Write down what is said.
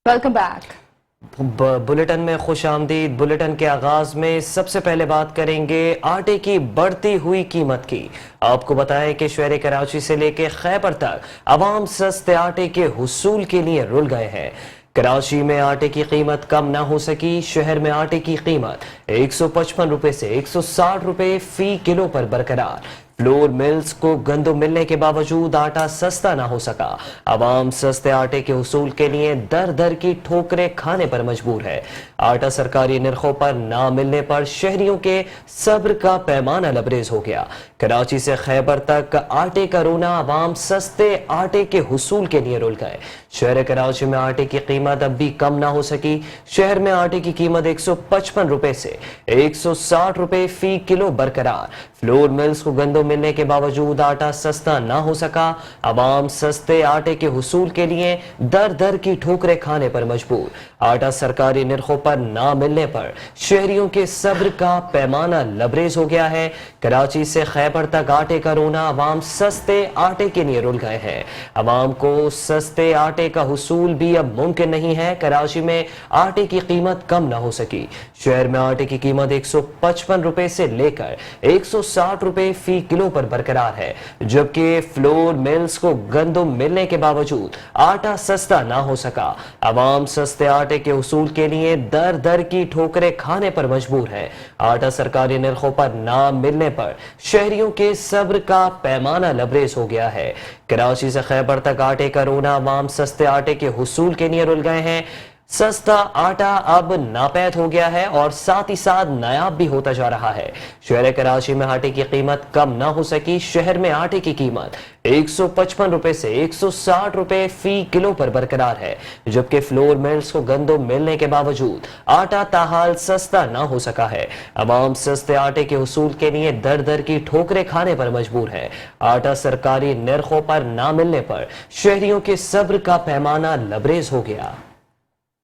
Welcome back. Bulletin میں خوش آمدید۔ بلیٹن کے آغاز میں سب سے پہلے بات کریں گے آٹے کی بڑھتی ہوئی قیمت کی۔ آپ کو بتائیں کہ شہر کراچی سے لے کے خیبر تک عوام سستے آٹے کے حصول کے لیے رل گئے ہیں۔ کراچی میں آٹے کی قیمت کم نہ ہو سکی۔ شہر میں آٹے کی قیمت 155 روپے سے 160 روپے فی کلو پر برقرار۔ فلور ملز کو گندم ملنے کے باوجود آٹا سستا نہ ہو سکا۔ عوام سستے آٹے کے حصول کے لیے در در کی ٹھوکریں کھانے پر مجبور ہے۔ آٹا سرکاری نرخوں پر نہ ملنے پر شہریوں کے صبر کا پیمانہ لبریز ہو گیا۔ کراچی سے خیبر تک آٹے کا رونا، عوام سستے آٹے کے حصول کے لیے رل گئے۔ شہر کراچی میں آٹے کی قیمت اب بھی کم نہ ہو سکی۔ شہر میں آٹے کی قیمت 155 روپے سے 160 روپے فی کلو برقرار۔ فلور ملز کو گندم ملنے کے باوجود آٹا سستا نہ ہو سکا۔ عوام سستے آٹے کے حصول کے لیے در در کی ٹھوکریں کھانے پر مجبور۔ آٹا سرکاری نرخوں پر نہ ملنے پر شہریوں کے صبر کا پیمانہ لبریز ہو گیا ہے۔ کراچی سے خیبر تک آٹے کا رونا، عوام سستے آٹے کے لیے رل گئے ہیں۔ عوام کو سستے آٹے کا حصول بھی اب ممکن نہیں ہے۔ کراچی میں آٹے کی قیمت کم نہ ہو سکی۔ شہر میں آٹے کی قیمت 155 روپے سے لے کر 160 روپے فی کلو پر برقرار ہے، جبکہ فلور ملز کو گندم ملنے کے باوجود آٹا سستا نہ ہو سکا۔ عوام سستے آٹے کے حصول کے لیے در در کی ٹھوکریں کھانے پر مجبور ہے۔ آٹا سرکاری نرخوں پر نہ ملنے پر شہریوں کے صبر کا پیمانہ لبریز ہو گیا ہے۔ کراچی سے خیبر تک آٹے کا رونا، عوام سستے آٹے کے حصول کے لیے رل گئے ہیں۔ سستا آٹا اب ناپید ہو گیا ہے اور ساتھ ہی ساتھ نایاب بھی ہوتا جا رہا ہے۔ شہر کراچی میں آٹے کی قیمت کم نہ ہو سکی۔ شہر میں آٹے کی قیمت 155 روپے سے 160 روپے فی کلو پر برقرار ہے، جبکہ فلور ملز کو گندم ملنے کے باوجود آٹا تاحال سستا نہ ہو سکا ہے۔ عوام سستے آٹے کے حصول کے لیے در در کی ٹھوکریں کھانے پر مجبور ہے۔ آٹا سرکاری نرخوں پر نہ ملنے پر شہریوں کے صبر کا پیمانہ لبریز ہو گیا۔